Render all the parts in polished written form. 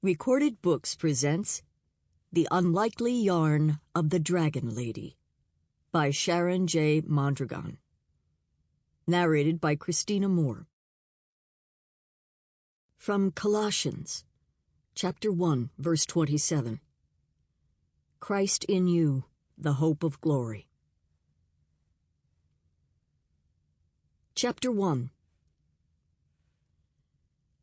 Recorded Books presents The Unlikely Yarn of the Dragon Lady by Sharon J. Mondragón. Narrated by Christina Moore. From Colossians, chapter 1, verse 27. Christ in you, the hope of glory. Chapter 1.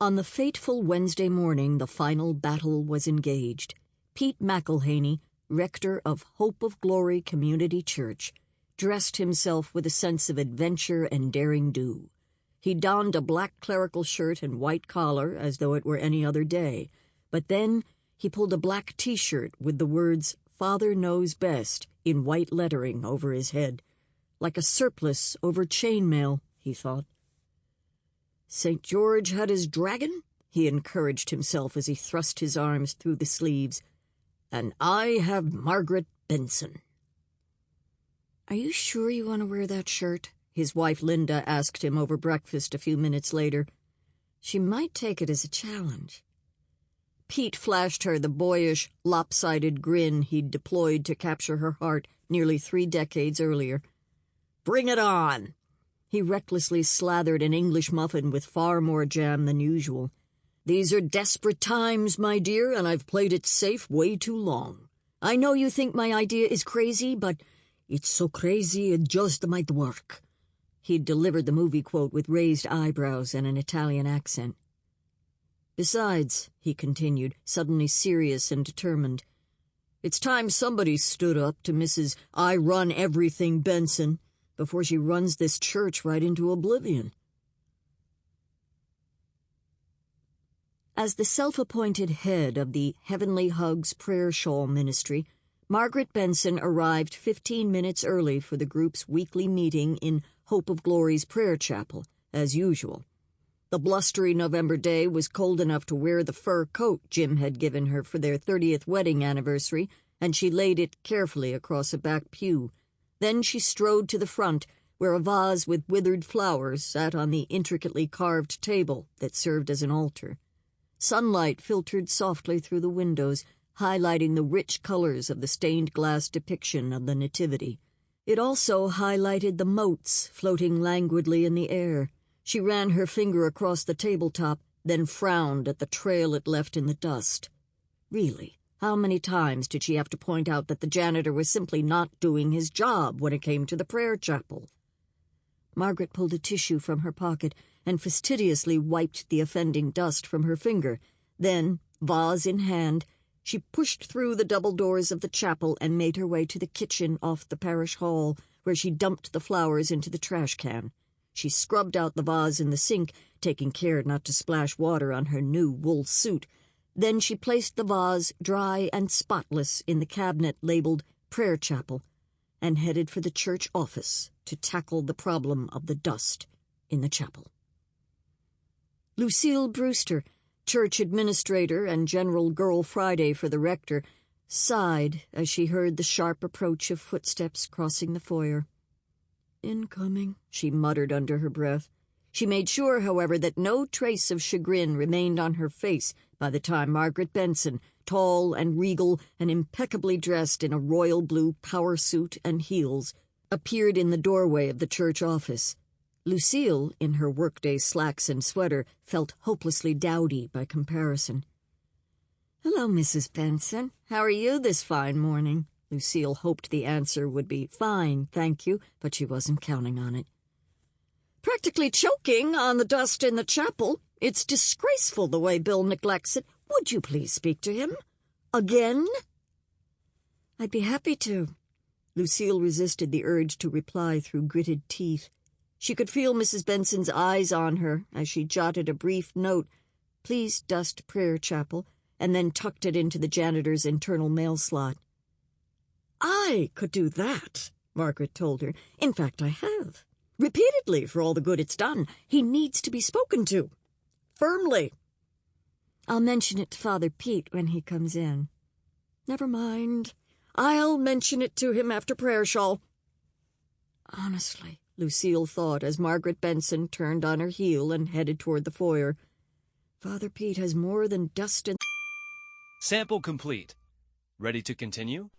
On the fateful Wednesday morning the final battle was engaged. Pete McElhaney, rector of Hope of Glory Community Church, dressed himself with a sense of adventure and daring-do. He donned a black clerical shirt and white collar as though it were any other day, but then he pulled a black T-shirt with the words, "Father Knows Best," in white lettering over his head. Like a surplice over chainmail, he thought. St. George had his dragon, he encouraged himself as he thrust his arms through the sleeves. And I have Margaret Benson. "Are you sure you want to wear that shirt?" his wife Linda asked him over breakfast a few minutes later. She might take it as a challenge. Pete flashed her the boyish, lopsided grin he'd deployed to capture her heart nearly 3 decades earlier. "Bring it on!" He recklessly slathered an English muffin with far more jam than usual. "These are desperate times, my dear, and I've played it safe way too long. I know you think my idea is crazy, but it's so crazy it just might work." He'd delivered the movie quote with raised eyebrows and an Italian accent. "Besides," he continued, suddenly serious and determined, "it's time somebody stood up to Mrs. I Run Everything Benson before she runs this church right into oblivion." As the self-appointed head of the Heavenly Hugs Prayer Shawl Ministry, Margaret Benson arrived 15 minutes early for the group's weekly meeting in Hope of Glory's prayer chapel, as usual. The blustery November day was cold enough to wear the fur coat Jim had given her for their 30th wedding anniversary, and she laid it carefully across a back pew. Then she strode to the front, where a vase with withered flowers sat on the intricately carved table that served as an altar. Sunlight filtered softly through the windows, highlighting the rich colors of the stained glass depiction of the Nativity. It also highlighted the motes floating languidly in the air. She ran her finger across the tabletop, then frowned at the trail it left in the dust. Really, how many times did she have to point out that the janitor was simply not doing his job when it came to the prayer chapel? Margaret pulled a tissue from her pocket and fastidiously wiped the offending dust from her finger. Then, vase in hand, she pushed through the double doors of the chapel and made her way to the kitchen off the parish hall, where she dumped the flowers into the trash can. She scrubbed out the vase in the sink, taking care not to splash water on her new wool suit. Then she placed the vase, dry and spotless, in the cabinet labeled Prayer Chapel, and headed for the church office to tackle the problem of the dust in the chapel. Lucille Brewster, church administrator and General Girl Friday for the rector, sighed as she heard the sharp approach of footsteps crossing the foyer. "Incoming," she muttered under her breath. She made sure, however, that no trace of chagrin remained on her face by the time Margaret Benson, tall and regal and impeccably dressed in a royal blue power suit and heels, appeared in the doorway of the church office. Lucille, in her workday slacks and sweater, felt hopelessly dowdy by comparison. "Hello, Mrs. Benson. How are you this fine morning?" Lucille hoped the answer would be fine, thank you, but she wasn't counting on it. "Practically choking on the dust in the chapel. It's disgraceful the way Bill neglects it. Would you please speak to him? Again?" "I'd be happy to." Lucille resisted the urge to reply through gritted teeth. She could feel Mrs. Benson's eyes on her as she jotted a brief note, "Please dust prayer chapel," and then tucked it into the janitor's internal mail slot. "I could do that," Margaret told her. "In fact, I have. Repeatedly, for all the good it's done. He needs to be spoken to. Firmly." "I'll mention it to Father Pete when he comes in." "Never mind. I'll mention it to him after prayer shawl." Honestly, Lucille thought as Margaret Benson turned on her heel and headed toward the foyer, Father Pete has more than dust in... Sample complete. Ready to continue?